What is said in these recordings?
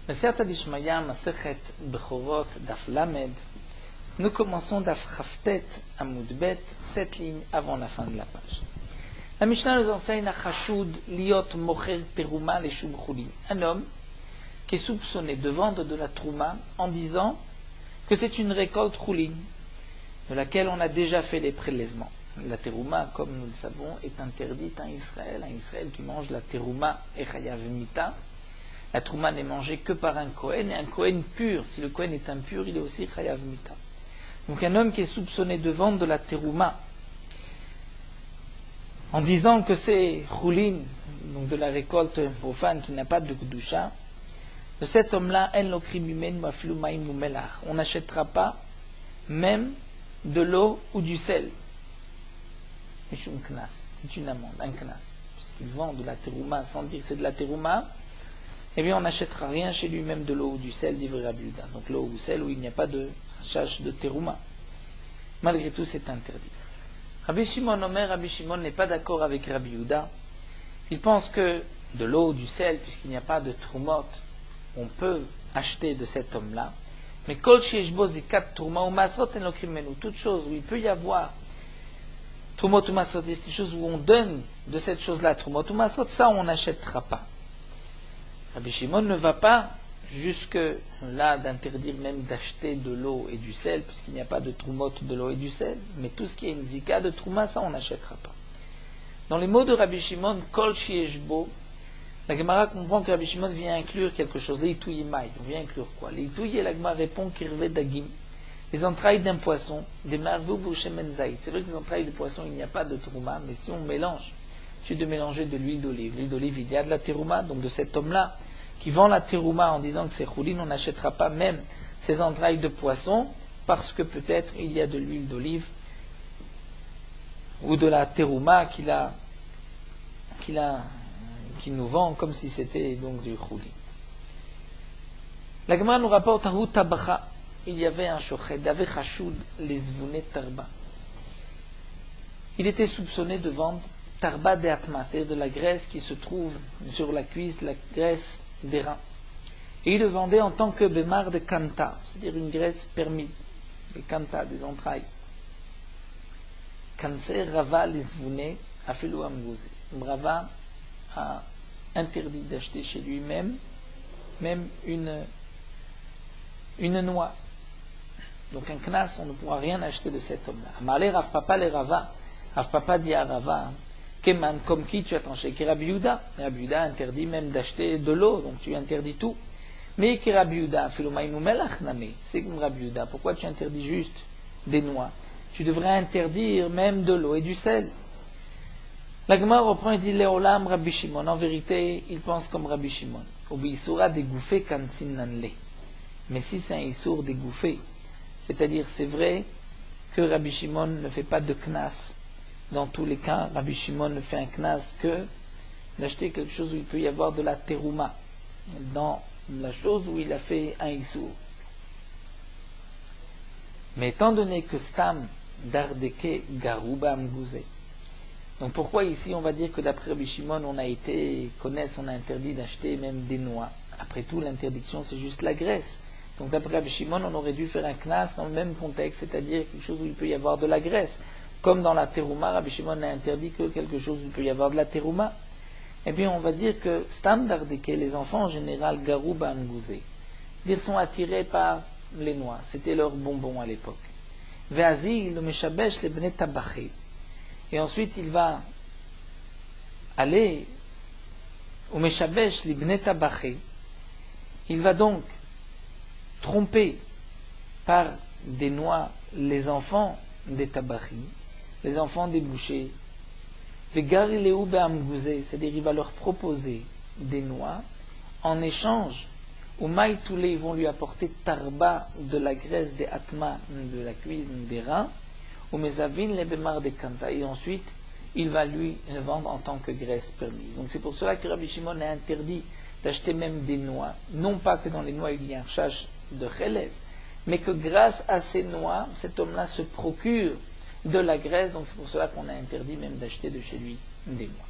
Mesiata Dishmaya, Masechet Bechorot, Daf Lamed. Nous commençons Daf Chaftet, Amoudbet, 7 lignes avant la fin de la page. La Mishnah nous enseigne à Chashud, Liot Mocher Teruma, les Shub Choulim. Un homme qui est soupçonné de vendre de la Trouma en disant que c'est une récolte Choulin, de laquelle on a déjà fait les prélèvements. La Teruma, comme nous le savons, est interdite en Israël. Un Israël qui mange la Teruma et Chayav Mita. La Trouma n'est mangée que par un Kohen, et un Kohen pur. Si le Kohen est impur, il est aussi Chayav Mita. Donc un homme qui est soupçonné de vendre de la Teruma en disant que c'est Choulin, donc de la récolte profane qui n'a pas de Kedusha, de cet homme-là, on n'achètera pas même de l'eau ou du sel. C'est une amende, un knas. Puisqu'il vend de la terouma sans dire que c'est de la terouma, eh bien on n'achètera rien chez lui, même de l'eau ou du sel, dit Rabbi Yehuda. Donc l'eau ou sel où il n'y a pas de chasse de terouma. Malgré tout, c'est interdit. Rabbi Shimon n'est pas d'accord avec Rabbi Yehuda. Il pense que de l'eau ou du sel, puisqu'il n'y a pas de trumot, on peut acheter de cet homme-là. Mais kol sheyeshbo zikat truma ou masrot en lokrimenu, toute chose où il peut y avoir trumot ou masrot, quelque chose où on donne de cette chose-là trumot ou masrot, ça on n'achètera pas. Rabbi Shimon ne va pas jusque là d'interdire même d'acheter de l'eau et du sel, puisqu'il n'y a pas de trumot de l'eau et du sel, mais tout ce qui est une zika de truma, ça on n'achètera pas. Dans les mots de Rabbi Shimon, kol sheyeshbo, la Gemara comprend que Rabbi Shimon vient inclure quelque chose, les itouyi maï. On vient inclure quoi? Les itouyi, la Gemara répond kirve dagim, les entrailles d'un poisson, des marvou bouchemen zaïd. C'est vrai que les entrailles de poisson, il n'y a pas de terouma, mais si on mélange, tu de mélanger de l'huile d'olive. L'huile d'olive, il y a de la terouma, donc de cet homme-là qui vend la terouma en disant que c'est choulin, on n'achètera pas même ces entrailles de poisson, parce que peut-être il y a de l'huile d'olive ou de la terouma qui nous vend comme si c'était donc du chouli. La Gemara nous rapporte un tabacha. Il y avait un shochet, d'avec chashud les zvouné tarba. Il était soupçonné de vendre tarba de atma, c'est-à-dire de la graisse qui se trouve sur la cuisse, la graisse des reins. Et il le vendait en tant que bémar de kanta, c'est-à-dire une graisse permise, les kanta, des entrailles. Kanser rava les zvouné afelu amgouzé. Rava a interdit d'acheter chez lui-même même une noix. Donc un knas, on ne pourra rien acheter de cet homme-là. Amalé Rav Papa le Rava. Rav Papa dit à Rava, Keman, comme qui tu as tranché? Rabbi Yehuda. Rabbi Yehuda interdit même d'acheter de l'eau, donc tu interdis tout. Mais Rabbi Yehuda, Filomaïnou Melach Name, c'est comme Rabbi Yehuda. Pourquoi tu interdis juste des noix? Tu devrais interdire même de l'eau et du sel. La Gemara reprend et dit Léolam Rabbi Shimon. En vérité, il pense comme Rabbi Shimon. Obi-Isura dégouffé kansin nanle. Mais si c'est un Issour dégouffé, c'est-à-dire c'est vrai que Rabbi Shimon ne fait pas de knas. Dans tous les cas, Rabbi Shimon ne fait un knas que d'acheter quelque chose où il peut y avoir de la terouma. Dans la chose où il a fait un Issour. Mais étant donné que Stam dardeke garouba amgouzé. Donc pourquoi ici on va dire que d'après Rabbi Shimon on a interdit d'acheter même des noix. Après tout l'interdiction c'est juste la graisse. Donc d'après Rabbi Shimon on aurait dû faire un knas dans le même contexte, c'est-à-dire quelque chose où il peut y avoir de la graisse. Comme dans la terouma, Rabbi Shimon n'a interdit que quelque chose où il peut y avoir de la terouma. Eh bien on va dire que standard que les enfants en général garouba amgouzé, dire sont attirés par les noix, c'était leur bonbon à l'époque. Ve'azi le meshabesh le bnei tabaché. Et ensuite, il va aller au Meshabesh l'ibnet tabaché. Il va donc tromper par des noix les enfants des tabachim, les enfants des bouchers. Vegarileu be'amgouzé, c'est-à-dire il va leur proposer des noix en échange. Au maïtoulé, ils vont lui apporter tarba de la graisse des atma, de la cuisse des reins. Ou mezavin les bémar de kanta, et ensuite il va lui le vendre en tant que graisse permise. Donc c'est pour cela que Rabbi Shimon a interdit d'acheter même des noix, non pas que dans les noix il y a un chash de relève, mais que grâce à ces noix, cet homme-là se procure de la graisse, donc c'est pour cela qu'on a interdit même d'acheter de chez lui des noix.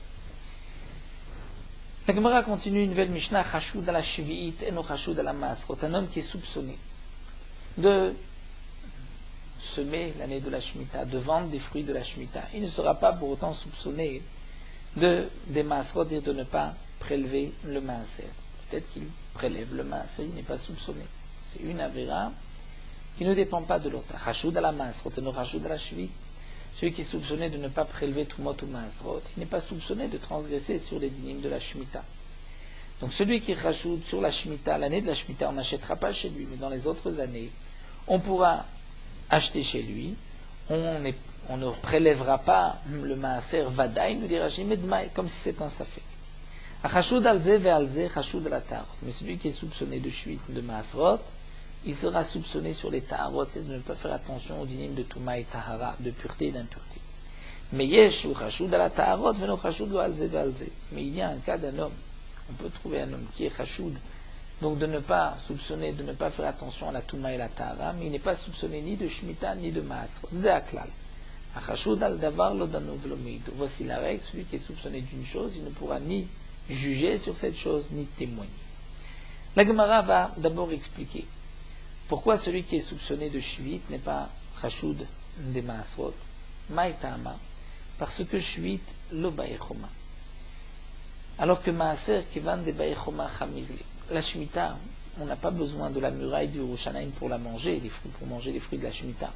La Gemara continue une nouvelle Mishnah, Chashud à la Shvi'it et no Chashud à la Masrot. Un homme qui est soupçonné de semer l'année de la Shemitah, de vendre des fruits de la Shemitah. Il ne sera pas pour autant soupçonné des Masrot et de ne pas prélever le Maaser. Peut-être qu'il prélève le Maaser, il n'est pas soupçonné. C'est une avéra qui ne dépend pas de l'autre. Chashud à la Masrot et no Chashud à la Shvi'it. Celui qui est soupçonné de ne pas prélever Trumot ou Maasrot, il n'est pas soupçonné de transgresser sur les dynimes de la Shemitah. Donc celui qui rajoute sur la Shemitah, l'année de la Shemitah, on n'achètera pas chez lui, mais dans les autres années, on pourra acheter chez lui, on ne prélèvera pas le Maaser Vadaï, nous dira Shemedmaï, comme si c'était un Safek. Chashud alze ve alze, chashud la tarot. Mais celui qui est soupçonné de Shvit, de Maasrot, il sera soupçonné sur les Taharot, c'est de ne pas faire attention aux dynimes de Touma et Tahara, de pureté et d'impureté. Mais Yesh ou Chashud à la Taharot, veno Chashud lo alze ve alze. Mais il y a un cas d'un homme, on peut trouver un homme qui est Chashud, donc de ne pas soupçonner, de ne pas faire attention à la Touma et la Tahara, mais il n'est pas soupçonné ni de Shemitah ni de Maasrot. Zeaklal. Chashud al davar lo danu velo meido. Voici la règle, celui qui est soupçonné d'une chose, il ne pourra ni juger sur cette chose, ni témoigner. La Gemara va d'abord expliquer pourquoi celui qui est soupçonné de Shvit n'est pas Chashud des Maasrot, Maïtama, parce que Shvit lo Baïchoma. Alors que Maaser Kevan de Baïchoma Chamirle. La Shemitah, on n'a pas besoin de la muraille du Yerushalayim pour la manger, pour manger les fruits de la Shemitah.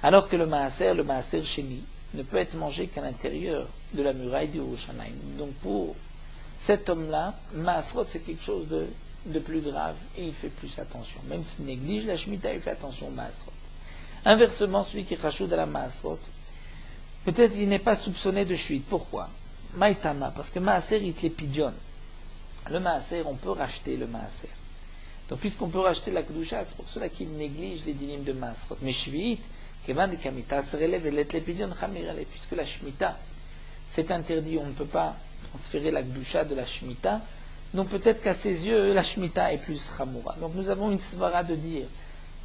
Alors que le Maaser Sheni, ne peut être mangé qu'à l'intérieur de la muraille du Yerushalayim. Donc pour cet homme-là, Maasrot c'est quelque chose de plus grave et il fait plus attention. Même s'il néglige la Shemitah, il fait attention au Maasrot. Inversement, celui qui rachoute à la Maasrot, peut-être il n'est pas soupçonné de Shvit. Pourquoi? Maïtama, parce que Maaser il tépidion. Le Maaser, on peut racheter le Maaser. Donc puisqu'on peut racheter la Kedusha, c'est pour cela qu'il néglige les dynimes de Maasrot. Mais Shvit, Kevan de Kamita se relève et l'épidion Chamirale, puisque la Shemitah, c'est interdit, on ne peut pas transférer la Kedusha de la Shemitah. Donc peut-être qu'à ses yeux, la Shemitah est plus Chamoura. Donc nous avons une svara de dire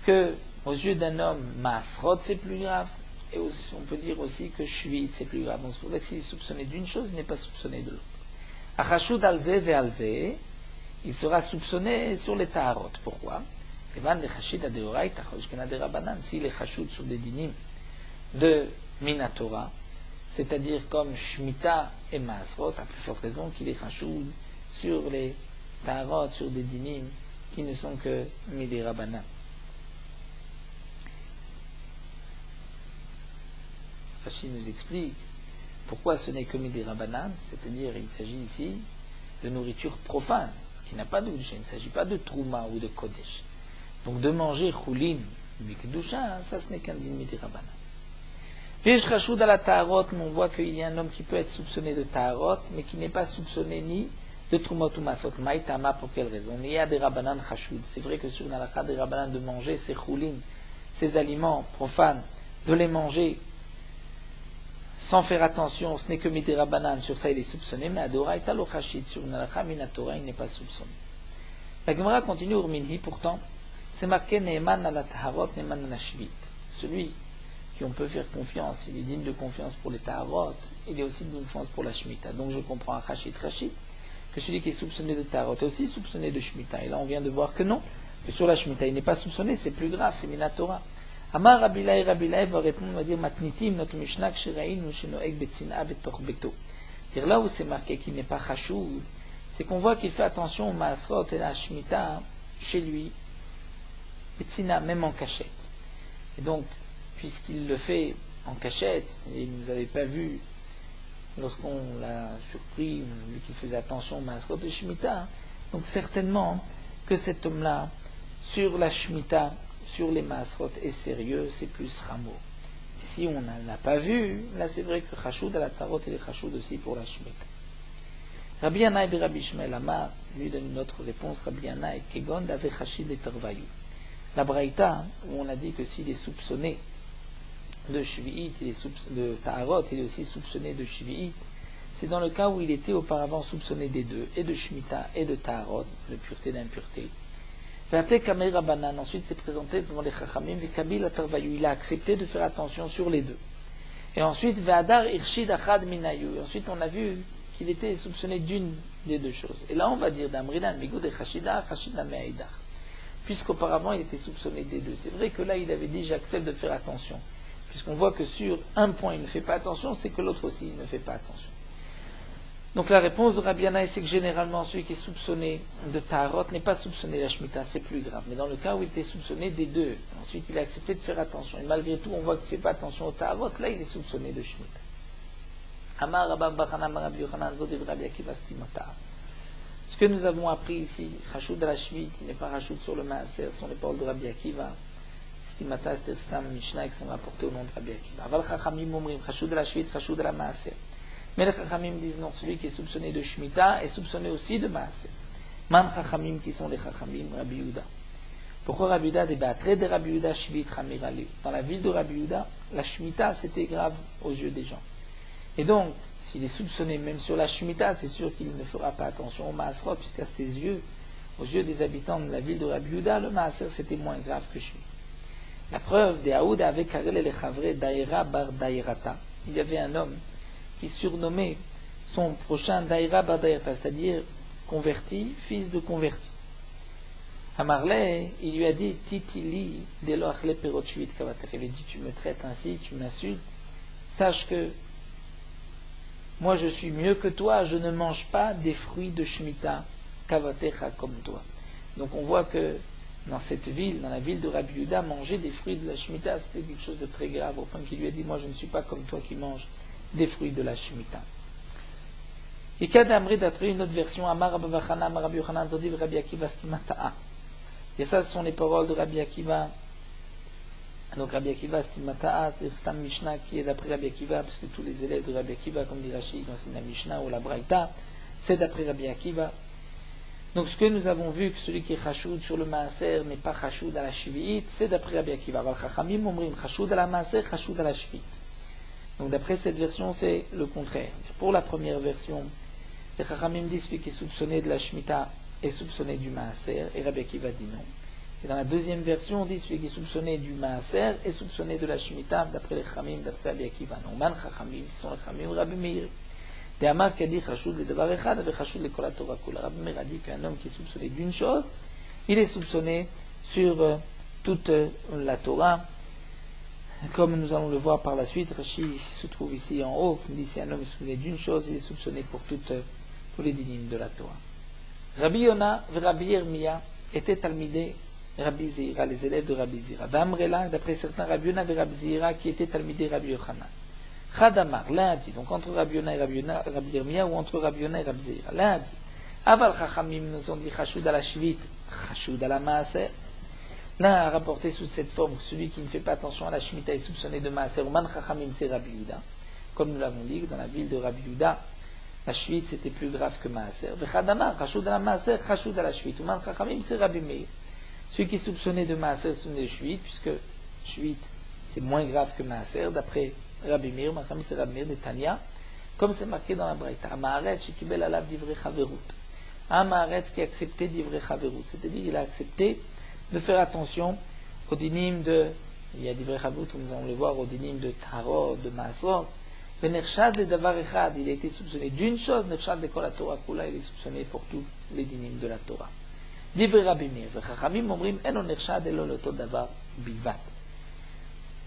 que aux yeux d'un homme, Maasrot c'est plus grave, et aussi, on peut dire aussi que Shvit c'est plus grave. Donc c'est pour ça que s'il est soupçonné d'une chose, il n'est pas soupçonné de l'autre. Achashud alze ve alze, il sera soupçonné sur les Taharot. Pourquoi? S'il est Chashud sur des dynimes de Minatora, c'est-à-dire comme Shemitah et Maasrot, à plus forte raison qu'il est Chashud sur les Taharot, sur des dynimes qui ne sont que Midei Rabbanan. Rashi nous explique pourquoi ce n'est que Midei Rabbanan, c'est-à-dire il s'agit ici de nourriture profane, qui n'a pas de Kedusha, il ne s'agit pas de Trouma ou de Kodesh. Donc de manger Choulin, Kedusha, ça ce n'est qu'un din Midei Rabbanan. V'yesh Chashud à la Taharot, on voit qu'il y a un homme qui peut être soupçonné de Taharot, mais qui n'est pas soupçonné ni de Trumot ou Masot. Maïtama, pour quelle raison? Il y a des Rabbanan Chashud. C'est vrai que sur l'Alakha des Rabbanan de manger ces Choulin, ces aliments profanes, de les manger sans faire attention, ce n'est que Midei Rabbanan, sur ça il est soupçonné, mais à Doraïta lo Chashid, sur une Alakha Minatora, il n'est pas soupçonné. La Gemara continue au Minhi, pourtant, c'est marqué Ne'eman ala Taharot, Ne'eman ala Shvit. Celui qui on peut faire confiance, il est digne de confiance pour les Taharot, il est aussi digne de confiance pour la Shemitah. Donc je comprends à Rachid, que celui qui est soupçonné de Taharot est aussi soupçonné de Shemitah. Et là on vient de voir que non, que sur la Shemitah il n'est pas soupçonné, c'est plus grave, c'est Minatora. Amar Rabilai va répondre, on va dire Matnitim, notre Mishnah, Kshiraïn, Shenoeg Betzina, Betor Beto. Et là où c'est marqué qu'il n'est pas Chashoud, c'est qu'on voit qu'il fait attention au Maasrot et à la Shemitah chez lui, Betzina, même en cachette. Et donc, puisqu'il le fait en cachette, et vous n'avez pas vu, lorsqu'on l'a surpris, vu qu'il faisait attention au Maasrot et Shemitah, donc certainement que cet homme-là, sur la Shemitah, sur les Maasrot est sérieux, c'est plus Ramo. Et si on ne l'a pas vu, là c'est vrai que Chashud à la Tarot et les Chashud aussi pour la Shemitah. Rabbi Yanaï et Rabbi Shmuel Amar lui donne une autre réponse. Rabbi Yanaï, Kegon d'Ave Chashid et Tarvayou. La Braïta, où on a dit que s'il est soupçonné de Shvi'it, de Taharot, il est aussi soupçonné de Shvi'it, c'est dans le cas où il était auparavant soupçonné des deux, et de Shemitah et de Taharot, de pureté et d'impureté. Ensuite c'est présenté devant les Chachamim, il a accepté de faire attention sur les deux. Et ensuite, ensuite on a vu qu'il était soupçonné d'une des deux choses. Et là, on va dire d'Amrinan, Migoud et Chashida, Chashida Me'aïdar. Puisqu'auparavant, il était soupçonné des deux. C'est vrai que là, il avait dit, j'accepte de faire attention. Puisqu'on voit que sur un point, il ne fait pas attention, c'est que l'autre aussi, il ne fait pas attention. Donc la réponse de Rabbi Yannai, c'est que généralement, celui qui est soupçonné de Taharot n'est pas soupçonné de la Shemitah, c'est plus grave. Mais dans le cas où il était soupçonné des deux, ensuite il a accepté de faire attention. Et malgré tout, on voit qu'il ne fait pas attention au Taharot, là, il est soupçonné de Shemitah. Amar Rabba Bachana Rabbi Yochanan Zodev Rabbi Akiva Stimata. Ce que nous avons appris ici, Rachud de la Shvit, il n'est pas Rachud sur le Maaser, ce sont les paroles de Rabbi Akiva. Stimata, c'est Stam Mishnah qui sont rapportés au nom de Rabbi Akiva. Aval Chachamim Omrim, Rachud de la Shvit, Rachud de la Maaser. Mais les Chachamim disent non, celui qui est soupçonné de Shemitah est soupçonné aussi de Maaser. Man Chachamim, qui sont les Chachamim, Rabbi Yehuda. Pourquoi Rabbi Yehuda débattrait de Rabbi Yehuda Shvit Ramir Ali? Dans la ville de Rabbi Yehuda, la Shemitah c'était grave aux yeux des gens. Et donc, s'il est soupçonné même sur la Shemitah, c'est sûr qu'il ne fera pas attention au Maaserot, puisqu'à ses yeux, aux yeux des habitants de la ville de Rabbi Yehuda, le Maaser c'était moins grave que Shemitah. La preuve des Aoud avec Karel et les Chavre Daïra bar Daïrata. Il y avait un homme qui surnommait son prochain Daïra bar Daïrata, c'est-à-dire converti, fils de converti. À Marley, il lui a dit Titili delo achle perot shvit kavater. Il lui dit tu me traites ainsi, tu m'insultes, sache que moi je suis mieux que toi, je ne mange pas des fruits de Shemitah kavatecha comme toi. Donc on voit que dans cette ville, dans la ville de Rabbi Yehuda, manger des fruits de la Shemitah, c'était quelque chose de très grave, au point qu'il lui a dit, moi je ne suis pas comme toi qui mange des fruits de la Shemitah. Et Kadamri d'attraper une autre version, Amar Rabbi Vachana, Amar Rabbi Yochanan, Zodiv Rabbi Akiva Stimata'a. Et ça, ce sont les paroles de Rabbi Akiva. Donc Rabbi Akiva Stimata'a, c'est Stam Mishnah qui est d'après Rabbi Akiva, parce que tous les élèves de Rabbi Akiva, comme dit Rashi, dans la Mishnah ou la Braïta, c'est d'après Rabbi Akiva. Donc ce que nous avons vu, que celui qui est Chachoud sur le Maaser n'est pas Chachoud à la Shvi'it, c'est d'après Rabbi Akiva. Val Chachamim Omrim Chachoud à la Maaser, Chachoud à la Shvi'it. Donc d'après cette version, c'est le contraire. Pour la première version, les Chachamim disent celui qui est soupçonné de la Shemitah est soupçonné du Maaser, et Rabbi Akiva dit non. Et dans la deuxième version, on dit celui qui est soupçonné du Maaser est soupçonné de la Shemitah, d'après les Chachamim, d'après Rabbi Akiva. Non, man Chachamim, qui sont les Chachamim, Rabbi Meir. Et Amar qui a dit Chashoud le Devar Echad avec Chashoud le Kol HaTorah Kula. Rabbi Meir a dit qu'un homme qui est soupçonné d'une chose, il est soupçonné sur toute la Torah. Comme nous allons le voir par la suite, Rashi se trouve ici en haut, qui dit si un homme est soupçonné d'une chose, il est soupçonné pour tous les dynimes de la Torah. Rabbi Yona et Rabbi Yirmiyah étaient talmidés Rabbi Zira, les élèves de Rabbi Zira. Vamrela, d'après certains, Rabbi Yona et Rabbi Zira qui étaient talmidés Rabbi Yochanan. Chadamar, l'un a dit, donc entre Rabbi Yona et Rabbi Yirmiyah ou entre Rabbi Yona et Rabbi Zira, l'un a dit, Aval Chachamim nous ont dit Chachoud à la Shvit, Chachoud à la Maaser. L'un a rapporté sous cette forme que celui qui ne fait pas attention à la Shemitah est soupçonné de Maaser. Man Chachamim c'est Rabbi Yehuda. Comme nous l'avons dit, dans la ville de Rabbi Yehuda, la Shvit c'était plus grave que Maaser. Chadamar, Chachoud à la Maaser, Chachoud à la Shvit. Man Chachamim c'est Rabbi Meir. Celui qui est soupçonné de Maaser est soupçonné de Shvit, puisque Shvit c'est moins grave que Maaser, d'après Rabbi Meir, Machami c'est Rabbi Meir de Tanya, comme c'est marqué dans la Braïta. Amaharetz, Shekibel Alav Divrei Chaverut. Amaharetz qui a accepté Divrei Chaverut, c'est-à-dire il a accepté de faire attention aux dynimes de, il y a Divrei Chaverut, nous allons le voir, aux dynimes de Tarot, de Maaserot. Le Nershad de Davar Echad, il a été soupçonné d'une chose, Nershad de Kol HaTorah Kula, il est soupçonné pour tous les dynimes de la Torah. Divrei Rabbi Meir, Chachamim Omrim, Eno Nershad Elo Loto Davar Bilvat.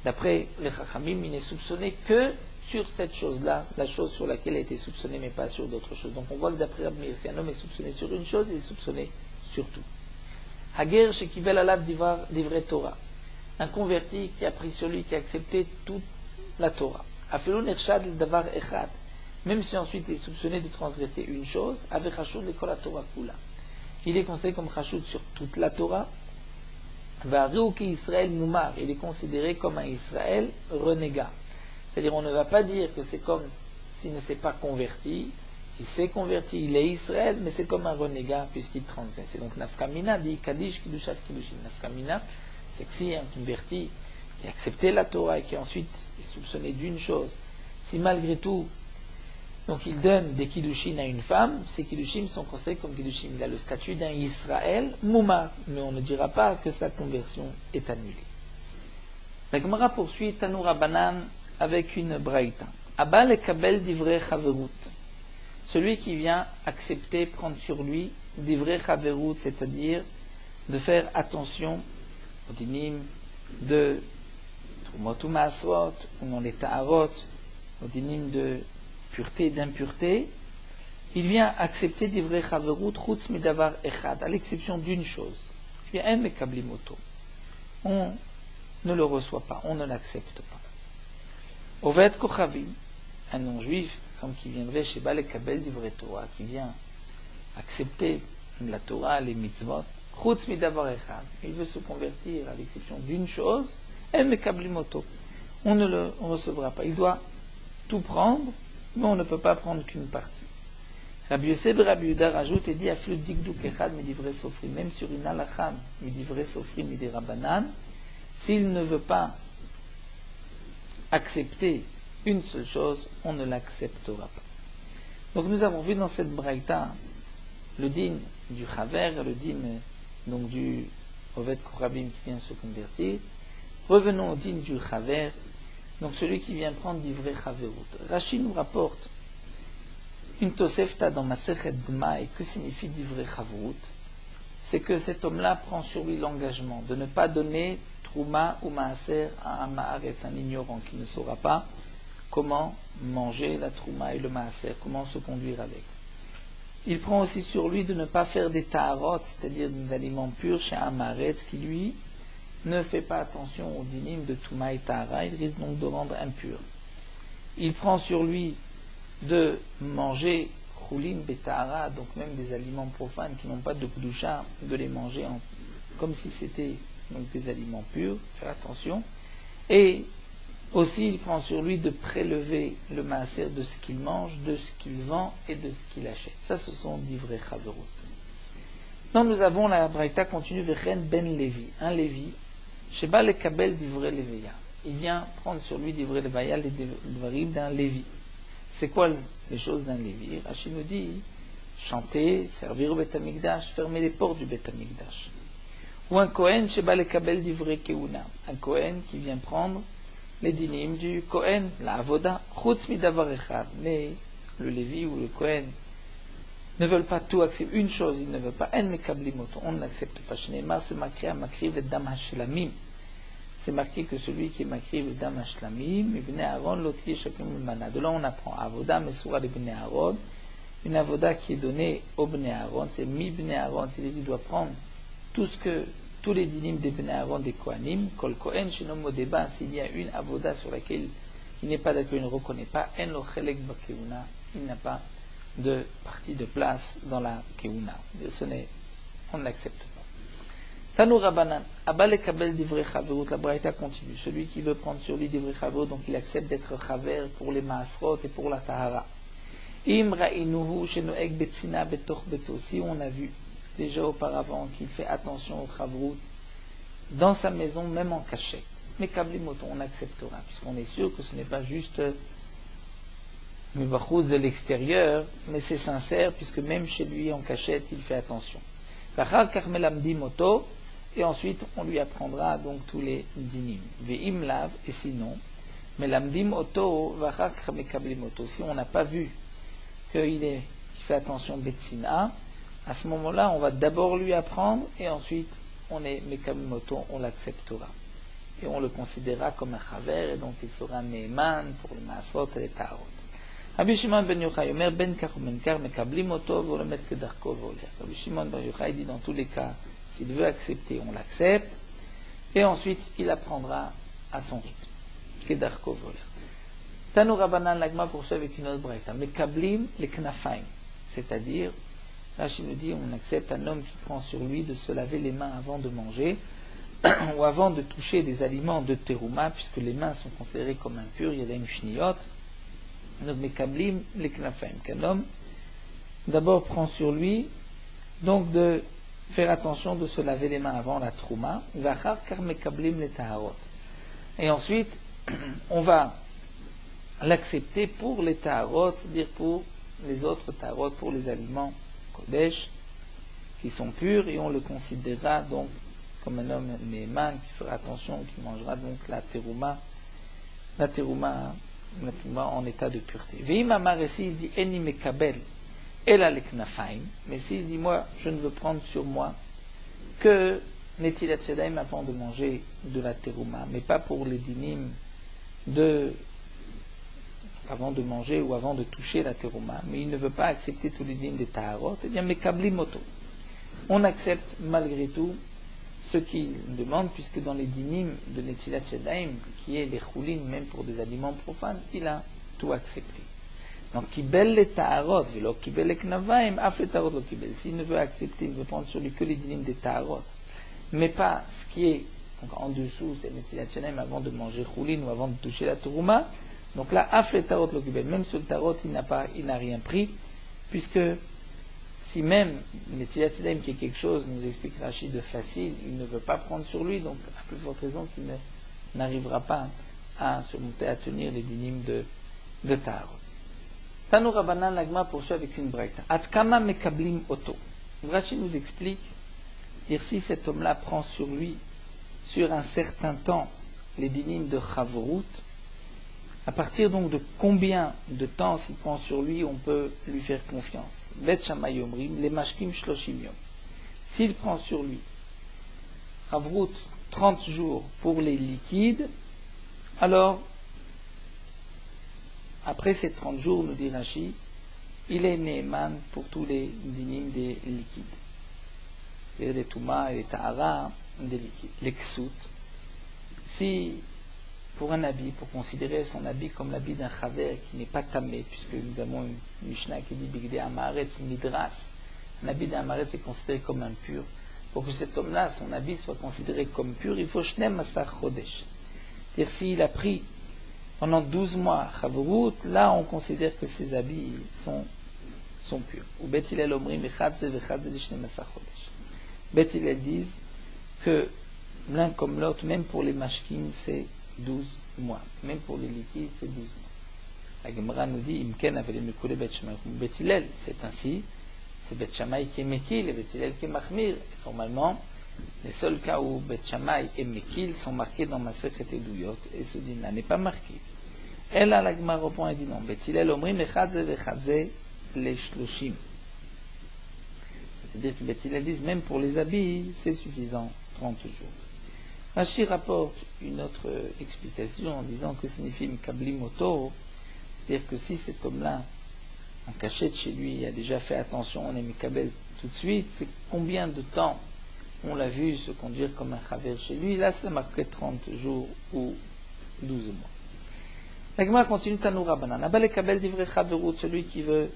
D'après les Chachamim, il n'est soupçonné que sur cette chose-là, la chose sur laquelle il a été soupçonné, mais pas sur d'autres choses. Donc on voit que d'après Rabbi Meir, si un homme est soupçonné sur une chose, il est soupçonné sur tout. Hager Shekivel Alav Divrei Torah. Un converti qui a pris sur lui, qui a accepté toute la Torah. Afelo Nershad Davar Echad. Même si ensuite il est soupçonné de transgresser une chose, avec Chachoud le Kol HaTorah Kula. Il est considéré comme Chachoud sur toute la Torah. Varouki Israël Moumar, il est considéré comme un Israël renégat. C'est-à-dire, on ne va pas dire que c'est comme s'il ne s'est pas converti, il s'est converti, il est Israël, mais c'est comme un renégat puisqu'il transgresse. Et donc, Nafkamina dit Kaddish, Kiddushat, Kiddushin. Nafkamina, c'est que si un converti qui a accepté la Torah et qui ensuite est soupçonné d'une chose, si malgré tout, donc il donne des Kiddushin à une femme, ces Kiddushin sont considérés comme Kiddushin. Il a le statut d'un Israël Moumar, mais on ne dira pas que sa conversion est annulée. La Gemara poursuit Tanoura Banan avec une braïta. Abba le kabel divrei chaverut. celui qui vient accepter, prendre sur lui des vrais chaverut, c'est-à-dire de faire attention aux dinim de Trumot ou Maasrot, ou dans les Taharot, aux dinim de pureté et d'impureté, il vient accepter des vrais chaverut, chutz midavar echad, à l'exception d'une chose. Il vient mekablimoto. On ne le reçoit pas, on ne l'accepte pas. Oved kochavim, un non-juif, qui viendrait chez Baal Kabel d'Ivre Torah, qui vient accepter la Torah, les mitzvot, chutz midavar echad, il veut se convertir à l'exception d'une chose, en mekablimoto. On ne le recevra pas. Il doit tout prendre, mais on ne peut pas prendre qu'une partie. Rabbi Yosef et Rabbi Yehuda rajoutent et dit aflut dikduk echad midivre sofrim, même sur une halakha midivre sofrim midi rabbanan, s'il ne veut pas accepter une seule chose, on ne l'acceptera pas. Donc nous avons vu dans cette braïta le din du chaver, le din donc du Oved Korabim qui vient se convertir. Revenons au din du chaver, donc celui qui vient prendre d'ivrei chaverut. Rashi nous rapporte une tosefta dans Masechet Dmaï. Que signifie d'ivrei chaverut? C'est que cet homme-là prend sur lui l'engagement de ne pas donner trouma ou maaser à un maaretz, un ignorant qui ne saura pas comment manger la trouma et le maaser, comment se conduire avec. Il prend aussi sur lui de ne pas faire des taharot, c'est-à-dire des aliments purs chez un maaretz qui lui ne fait pas attention aux dinim de Touma et Tahara, il risque donc de rendre impur. Il prend sur lui de manger Choulim Betahara, donc même des aliments profanes qui n'ont pas de Kdusha, de les manger comme si c'était donc des aliments purs, faire attention. Et aussi il prend sur lui de prélever le maaser de ce qu'il mange, de ce qu'il vend et de ce qu'il achète. Ça, ce sont d'ivrei chaverut. Donc nous avons la braïta continue Vechen ben Lévi, un Lévi, Sheba le kabel d'ivrei leveya. Il vient prendre sur lui d'ivrei leveya les dvarim d'un Lévi. C'est quoi les choses d'un Lévi? Rashi nous dit chanter, servir au Beth Amikdash, fermer les portes du Beth Amikdash. Ou un Kohen Sheba le kabel d'ivrei keuna, un Kohen qui vient prendre les dinim du Kohen, la avoda, chutz midavar echad. Mais le Lévi ou le Kohen ne veulent pas tout accepter. Une chose, ils ne veulent pas. En mekablimoto, on ne l'accepte pas. Shneimar, c'est marqué à makriv et dam hashlamim. C'est marqué que celui qui est makriv et dam hashlamim, ibn Aaron, l'otier chacun mana. De là, on apprend avoda, mesura l'ibn Aaron. Une avoda qui est donnée au ibn Aaron, c'est mi ibn Aaron. C'est-à-dire qu'il doit prendre tous les dinim des ibn Aaron des Kohanim. Kol Kohen, shenom modeba, s'il y a une avoda sur laquelle il n'est pas d'accord, il ne reconnaît pas, en lo chelek bakeuna, il n'a pas de partie de place dans la keuna. On ne l'accepte pas. Tanou Rabbanan, Abba le kabel d'ivrei chaverut, la braïta continue. Celui qui veut prendre sur lui d'ivrei chaverut, donc il accepte d'être chaver pour les maasrot et pour la tahara. Im ra'inuhu shenoeg betzina betoch beto. Si on a vu déjà auparavant qu'il fait attention au chaverut dans sa maison, même en cachette. Mais kablimoto, on acceptera, puisqu'on est sûr que ce n'est pas juste de l'extérieur, mais c'est sincère, puisque même chez lui, en cachette, il fait attention. Et ensuite, on lui apprendra donc tous les dinim. Ve'im lav, et sinon, melamdim oto, si on n'a pas vu qu'il fait attention betsina, à ce moment-là, on va d'abord lui apprendre, et ensuite, on est mekablimoto, on l'acceptera. Et on le considérera comme un chaver, et donc il sera neeman pour le maasrot et les taharot. Rabbi Shimon ben Yochai Omer ben kach ben kar mekablim oto v'olemet kedarko v'oler. Rabbi Shimon ben Yochai dit dans tous les cas, s'il veut accepter, on l'accepte, et ensuite il apprendra à son rythme. Kedarko v'oler. Tanou Rabbanan l'agma poursuit avec une autre braïta. Mekablim les knafaim, c'est-à-dire, Rashi nous dit, on accepte un homme qui prend sur lui de se laver les mains avant de manger, ou avant de toucher des aliments de terouma, puisque les mains sont considérées comme impures, il y a une shniyot. Donc, mekablim les knafaim, qu'un homme d'abord prend sur lui donc de faire attention de se laver les mains avant la trouma, vachar kar mekablim les taharot. Et ensuite, on va l'accepter pour les taharot, c'est-à-dire pour les autres taharot, pour les aliments kodesh qui sont purs, et on le considérera donc comme un homme néman qui fera attention, qui mangera donc la terouma en état de pureté. Veim amar ici, il dit eni mekabel El Aleknafaim, mais s'il dit moi je ne veux prendre sur moi que Netilat Yadayim avant de manger de la terouma, mais pas pour les dinim avant de manger ou avant de toucher la terouma, mais il ne veut pas accepter tous les dinim des taharot, eh bien Mekabli Moto. On accepte malgré tout ce qu'il demande, puisque dans les dinim de Netilat Yadayim, qui est les choulin, même pour des aliments profanes, il a tout accepté. Donc, kibel les taharot, velo kibel les knavaim, af les taharot lo kibel. S'il ne veut accepter, il ne veut prendre sur lui que les dinim des taharot, mais pas ce qui est donc, en dessous des Netilat Yadayim avant de manger choulin ou avant de toucher la terouma. Donc là, af les taharot lo kibel. Même sur le tarot, il n'a rien pris, puisque si même Netilat Yadayim qui est quelque chose, nous explique Rashi, de facile, il ne veut pas prendre sur lui, donc à plus forte raison qu'il n'arrivera pas à surmonter, à tenir les dinim de Taharot. Tanu Rabbanan, l'Agma poursuit avec une braïta. Atkama mekablim oto. Rashi nous explique, dire si cet homme-là prend sur lui, sur un certain temps, les dinim de Chavrut, à partir donc de combien de temps s'il prend sur lui, on peut lui faire confiance. Bet Shammai Omrim, les mashkim shloshim yom. S'il prend sur lui, Chavrut, 30 jours pour les liquides, alors, après ces 30 jours, nous dit Rashi, il est Neeman pour tous les dinim des liquides. C'est-à-dire les Touma et les Tahara des liquides. Les Ksut. Si, pour un habit, pour considérer son habit comme l'habit d'un Chaver qui n'est pas tamé, puisque nous avons une Mishnah qui dit Bigdei Amaretz Midras, un habit d'un Amaretz est considéré comme impur. Pour que cet homme-là, son habit soit considéré comme pur, il faut Shnem Asar Chodesh. C'est-à-dire s'il a pris pendant 12 mois Chavrut, là on considère que ses habits sont purs. Ou Bet Hillel Omrim Echadze Vechadze Lishnem Asar Chodesh. Bet Hillel disent que l'un comme l'autre, même pour les mashkim, c'est 12 mois. Même pour les liquides, c'est 12 mois. La Gemara nous dit Imken avait les Mekoulé Bet Shammai. Bet Hillel, c'est ainsi. C'est Bet Shammai qui est Mekil et Bet Hillel qui est Machmir. Normalement, les seuls cas où Bet Shammai et Mekil sont marqués dans Masechet Eduyot, et ce din-là n'est pas marqué. Elle a la Gemara répond et dit non. Bet Hillel Omrim Echadze Vechadze les Shloshim. C'est-à-dire que Bet Hillel disent même pour les habits, c'est suffisant, 30 jours. Rashi rapporte une autre explication en disant que signifie Mekabli Moto, c'est-à-dire que si cet homme-là, en cachette chez lui, a déjà fait attention, on est Mekabel tout de suite, c'est combien de temps on l'a vu se conduire comme un Chaver chez lui, là c'est marqué 30 jours ou 12 mois. La Gemara continue, Tanu Rabbanan, Abba lekabel divrei Chaverut, celui qui veut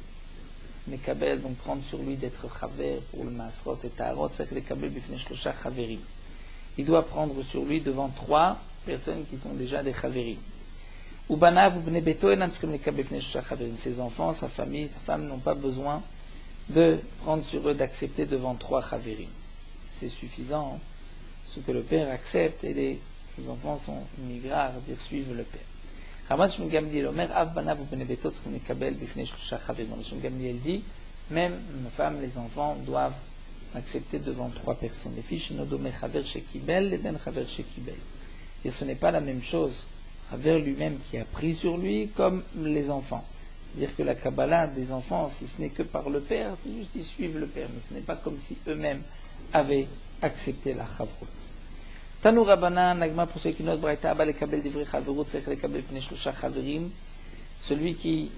Mekabel, donc prendre sur lui d'être Chaver pour le Masrot et Taharot, c'est lekabel bifnei shlosha Chaverim. Il doit prendre sur lui devant 3 personnes qui sont déjà des Chaverim. Ses enfants, sa famille, sa femme n'ont pas besoin de prendre sur eux d'accepter devant 3 Chaverim. C'est suffisant, ce que le père accepte et les enfants sont migrants, dire suivent le père. Raman Shmuel Gamliel Omer, Av banav ubnei beto tzrichim lekabel bifnei shlosha chaverim. Shmuel Gamliel dit, même la femme, les enfants doivent accepter devant 3 personnes. Les filles, shenodome chaver shekibel, les ben chaver shekibel. Et ce n'est pas la même chose, chaver lui-même qui a pris sur lui, comme les enfants. C'est-à-dire que la Kabbalah des enfants, si ce n'est que par le père, c'est juste qu'ils suivent le père, mais ce n'est pas comme si eux-mêmes avaient accepté la chavrut. Tanu Rabbanan, Nagma pour ceux qui notent Braïta, Abba lekabel divrei chaverut, tzarich lekabel bifnei shlosha chaverim. Celui qui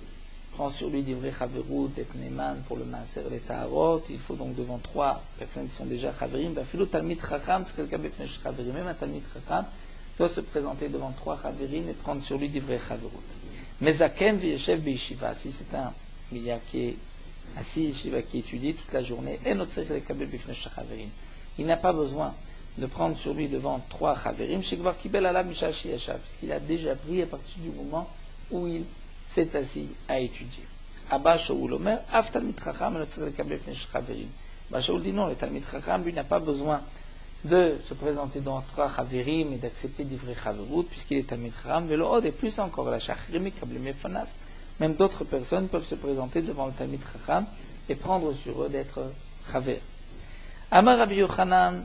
prend sur lui divrei chaverut, d'être neman pour le maaser les taharot, il faut donc devant 3 personnes qui sont déjà chaverim. Bafilo talmid chacham, tzarich lekabel bifnei shlosha chaverim. Même un talmid chacham doit se présenter devant 3 chaverim et prendre sur lui divrei chaverut. Mezaken v'yeshev be'yeshiva, si c'est un milliard qui est assis yeshiva, qui étudie toute la journée, et notre tzarich lekabel bifnei shlosha chaverim. Il n'a pas besoin de prendre sur lui devant 3 chaverim, shekvar kibel alav mishal sheyashav, puisqu'il a déjà pris à partir du moment où il s'est assis à étudier. Abba Shaul Omer, af talmid chacham, notre tzarich lekabel bifnei shlosha chaverim. Abba Shaul dit non, le talmid chacham, lui, n'a pas besoin de se présenter devant 3 chaverim et d'accepter d'ivrei chaverut, puisqu'il est talmid chacham, velo od, et plus encore, la shachirim ekablim efanav. Même d'autres personnes peuvent se présenter devant le talmid chacham et prendre sur eux d'être chaver. Amar Rabbi Yochanan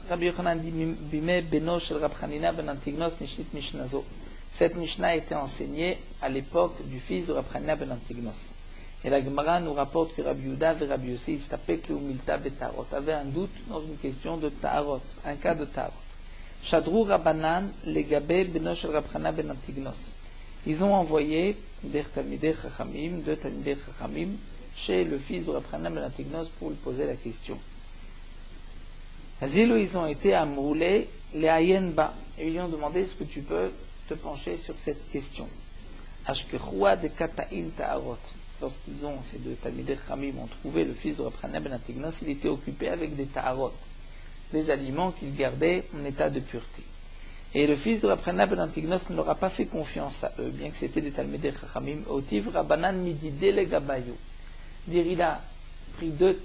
dit Bime Beno shel Rab Chanina ben Antignos Nishnit Mishnazo. Cette Mishnah a été enseignée à l'époque du fils de Rab Chanina ben Antignos. Et la Gemara nous rapporte que Rabbi Yehuda et Rabbi Yossi istapek leumilta betarot avaient un doute dans une question de tarot, un cas de tarot. Shadru Rabbanan legabe beno shel Rab Chana ben Antignos. Ils ont envoyé deux Talmidei Chachamim chez le fils de Rab Chana ben Antignos pour lui poser la question. Azilo, ils ont été à Moulé, les Ayenba, et ils lui ont demandé est-ce que tu peux te pencher sur cette question. Ashkechua de Kata'in Ta'arot. Lorsqu'ils ont, ces deux Talmidei Chachamim ont trouvé le fils de Rab Chana ben Antignos, il était occupé avec des Ta'arot, des aliments qu'il gardait en état de pureté. Et le fils de Rab Chana ben Antignos ne leur a pas fait confiance à eux, bien que c'était des Talmidei Chachamim. Otiv Rabbanan midide le gabayo. Dire, il a pris deux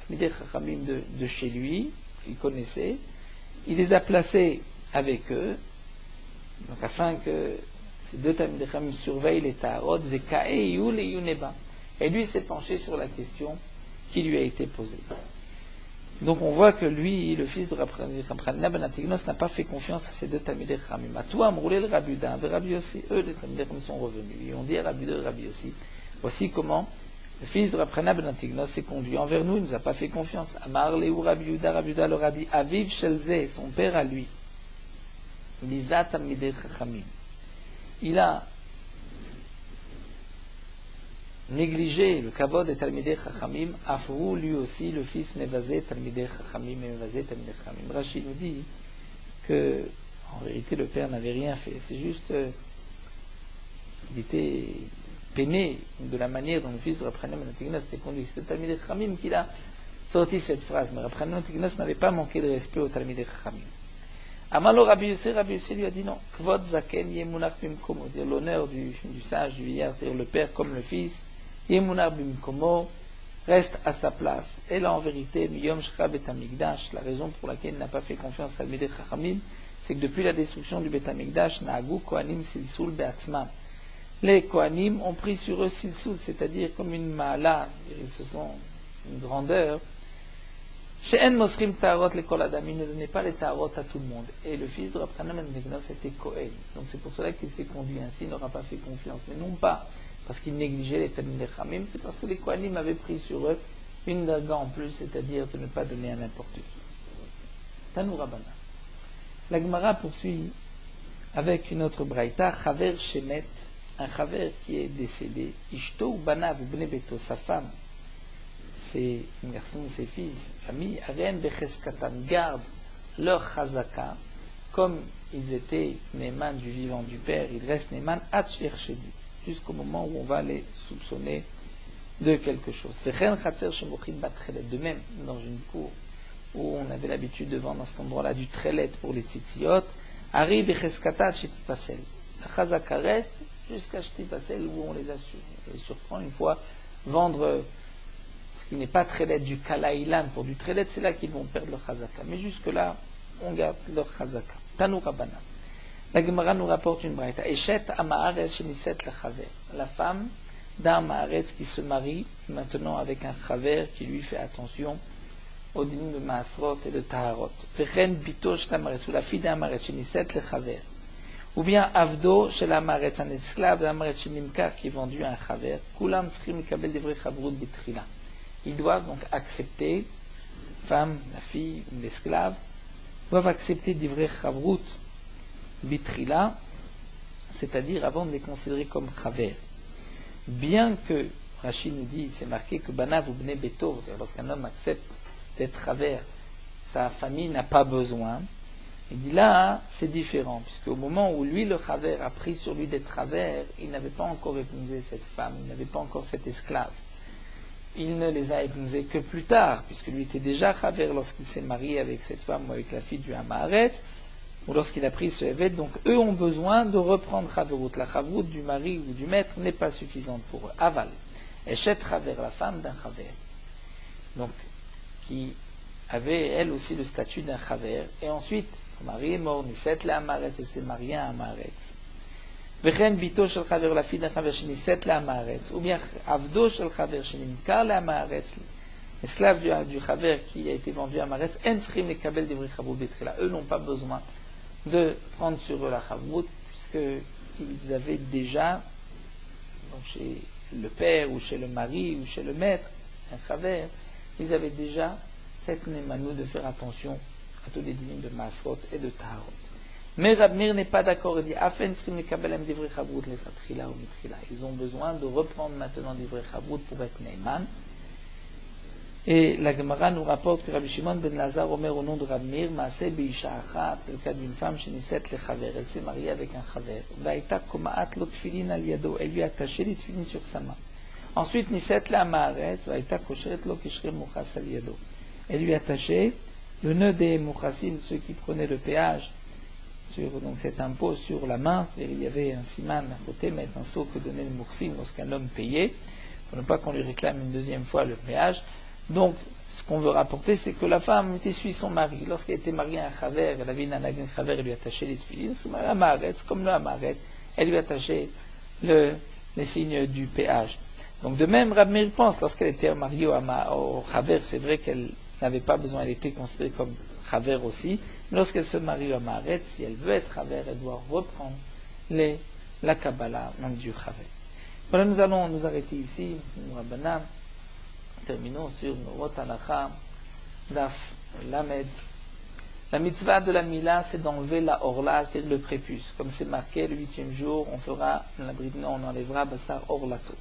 Talmidei Chachamim de chez lui, qu'il connaissait, il les a placés avec eux, donc afin que ces deux Talmidei Chachamim surveillent les Ta'arot, veka'eyu le yuneba. Et lui s'est penché sur la question qui lui a été posée. Donc on voit que lui, le fils de Rab Chana ben Antignos, n'a pas fait confiance à ces deux Talmidei Chachamim. À toi, Amroulé le Rabbi Yehuda, et Rabbi Yossi, eux, les Talmidei Chachamim sont revenus. Ils ont dit à Rabbi Yehuda et Rabbi Yossi, voici comment le fils de Rab Chana ben Antignos s'est conduit envers nous, il ne nous a pas fait confiance. Amar Lehu Rabbi Yehuda leur a dit, Aviv Shelze, son père à lui, Biza Talmidei Chachamim. Il a négligé le kavod des Talmidei Chachamim, Afrou, lui aussi, le fils Nevazé Talmidei Chachamim et Nevazé Talmidei Chachamim. Rashi nous dit que, en vérité, le père n'avait rien fait. C'est juste, il était peiné de la manière dont le fils de Rab Chana ben Antignos s'était conduit. C'est le Talmidei Chachamim qui a sorti cette phrase. Mais Rab Chana ben Antignos n'avait pas manqué de respect au Talmidei Chachamim. Amalo Rabbi Yossi lui a dit non. Kvod zaken yemunach bimkomo. L'honneur du sage, du vieillard, c'est-à-dire le père comme le fils, yemunach bimkomo, reste à sa place. Et là, en vérité, miyom shra bet hamikdash, la raison pour laquelle il n'a pas fait confiance à Talmidei Chachamim, c'est que depuis la destruction du Bet Hamikdash, na'agu kohanim silsul be'atzmam. Les kohanim ont pris sur eux silsul, c'est-à-dire comme une ma'ala, ils se sont une grandeur. Chez En Mosrim Ta'arot l'école Adam, il ne donnait pas les Ta'arot à tout le monde. Et le fils de Rab Chana ben Antignos était Kohen. Donc c'est pour cela qu'il s'est conduit ainsi, il n'aura pas fait confiance. Mais non pas parce qu'il négligeait les Talmidei Chachamim, c'est parce que les Kohanim avaient pris sur eux une daga en plus, c'est-à-dire de ne pas donner à n'importe qui. Tanou Rabbana. La Gemara poursuit avec une autre braïta, Chaver Shemet, un Chaver qui est décédé, Ishto ou Banav ou Bnei Beto, sa femme, ses garçons, ses filles, sa famille, Arien Becheskatan, garde leur Chazaka, comme ils étaient Neyman du vivant du père, ils restent Neyman Hatcher Shedi, jusqu'au moment où on va les soupçonner de quelque chose. Vechen Chatzer Shemochid Batchelet, de même, dans une cour où on avait l'habitude de vendre dans cet endroit-là du trelet pour les tzitziot, Ari Becheskata Shetipasel. La Chazaka reste jusqu'à Shetipasel où on les assure. On les surprend une fois vendre ce qui n'est pas trelet du kalaïlan pour du trelet, c'est là qu'ils vont perdre leur Chazaka. Mais jusque-là, on garde leur Chazaka. Tanou Rabbana. La Gemara nous rapporte une braïta. Eshet Amaharetz Sheniset Lachaver. La femme d'un Maharetz qui se marie maintenant avec un Chaver qui lui fait attention au dinim de Maasrot et de Taharot. Vechen Bito Shel Amaretz, ou la fille d'un Amaretz Sheniset Lachaver. Ou bien Avdo Shel Amaretz, un esclave d'un Amaretz Shenimkar qui est vendu à un Chaver. Kulam Tzrim Mikabel Devrei Chavrut Bitrila. Ils doivent donc accepter, femme, la fille ou l'esclave, doivent accepter Divrei Chavrut Bitrila, c'est-à-dire avant de les considérer comme Chaver. Bien que, Rachid nous dit, c'est marqué que Banav ou Bnei Beto, lorsqu'un homme accepte d'être Chaver, sa famille n'a pas besoin. Il dit là, c'est différent, puisque au moment où lui, le Chaver, a pris sur lui d'être Chaver, il n'avait pas encore épousé cette femme, il n'avait pas encore cet esclave. Il ne les a épousés que plus tard, puisque lui était déjà Chaver lorsqu'il s'est marié avec cette femme ou avec la fille du Hamaharet, ou lorsqu'il a pris ce évêque. Donc eux ont besoin de reprendre Chaverut. La Chaverut du mari ou du maître n'est pas suffisante pour eux. Aval. Eshet Chaver, la femme d'un Chaver. Donc, qui avait elle aussi le statut d'un Chaver. Et ensuite, son mari est mort, Niset le Hamaharet, et s'est marié à un Hamaharet. Vechen bito shel chaver, la fille d'un chaver sheniset le hamaharetz, ou bien avdo shel chaver shenimkar le hamaharetz, esclave du chaver qui a été vendu à hamaharetz, en tzrim lekabel divrei chavrut betrila. Eux n'ont pas besoin de prendre sur eux la chavrut, puisqu'ils avaient déjà, donc chez le père, ou chez le mari, ou chez le maître, un chaver, ils avaient déjà cette némanou de faire attention à tous les dîmes de Masrot et de Taharot. Mais Rab Meir n'est pas d'accord, il dit ils ont besoin de reprendre maintenant d'Ivrei Chavrout pour être Neyman. Et la Gemara nous rapporte que Rabbi Shimon ben Lazar omer au nom de Rab Meir, Maaseh be'isha achat, le cas d'une femme chez Niset le chaver, elle s'est mariée avec un chaver. Va'ita komaat lo tfilin al yado, elle lui a attaché les tfilin sur sa main. Ensuite Niset le amaretz, va'ita kosheret lo kishre muchas al yado. Elle lui a attaché le nœud des muchasim, ceux qui prenaient le péage, donc cet impôt sur la main, il y avait un siman à côté, mais un sceau que donnait le moursim lorsqu'un homme payait, pour ne pas qu'on lui réclame une deuxième fois le péage. Donc, ce qu'on veut rapporter, c'est que la femme essuie son mari. Lorsqu'elle était mariée à un chaver, elle avait une anagin chaver, elle lui attachait les tefilines, comme le amaret, elle lui attachait les signes du péage. Donc de même, Rab Meir pense, lorsqu'elle était mariée au chaver, c'est vrai qu'elle n'avait pas besoin, elle était considérée comme chaver aussi, mais lorsqu'elle se marie au amaret, si elle veut être chaver, elle doit reprendre la Kabbalah même du chaver. Voilà, nous allons nous arrêter ici, Rabbanan. Terminons sur Norot Halacha, Daf Lamed. La mitzvah de la Mila, c'est d'enlever la orla, c'est-à-dire le prépuce. Comme c'est marqué, le 8e jour, on fera la Brit Mila, on enlèvera Bassar Orlato.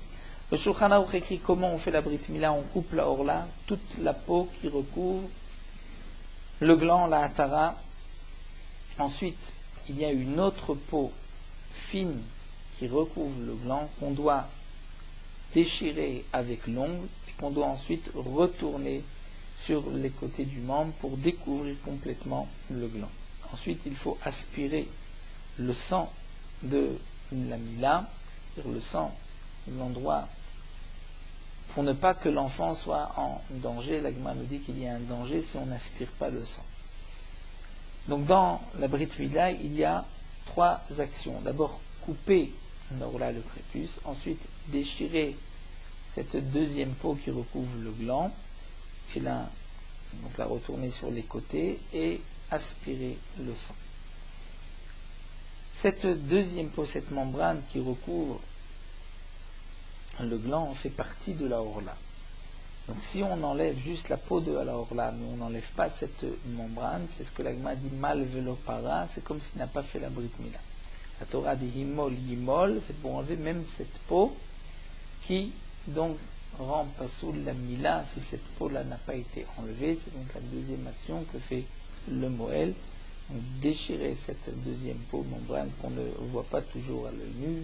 Le Shulchan Aruch écrit comment on fait la Brit Mila, on coupe la orla, toute la peau qui recouvre le gland, la hatara. Ensuite, il y a une autre peau fine qui recouvre le gland qu'on doit déchirer avec l'ongle et qu'on doit ensuite retourner sur les côtés du membre pour découvrir complètement le gland. Ensuite, il faut aspirer le sang de la mila, c'est-à-dire le sang de l'endroit, pour ne pas que l'enfant soit en danger. La Gemara nous dit qu'il y a un danger si on n'aspire pas le sang. Donc dans la Brit Mila, il y a 3 actions. D'abord, couper l'orla, le prépuce, ensuite déchirer cette deuxième peau qui recouvre le gland, et là, donc la retourner sur les côtés et aspirer le sang. Cette deuxième peau, cette membrane qui recouvre le gland fait partie de la orla. Donc si on enlève juste la peau de la orla, mais on n'enlève pas cette membrane, c'est ce que l'Agma dit mal velo para, c'est comme s'il n'a pas fait la Brit Mila. La Torah dit himol yimol, c'est pour enlever même cette peau qui donc rend pasoul la Mila si cette peau-là n'a pas été enlevée. C'est donc la deuxième action que fait le Moël. Donc déchirer cette deuxième peau membrane qu'on ne voit pas toujours à l'œil nu.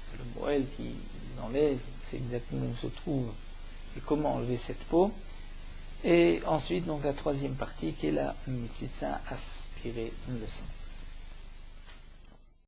C'est le Moël qui l'enlève, c'est exactement où se trouve et comment enlever cette peau. Et ensuite, donc la troisième partie qui est la mitzitza, aspirer le sang.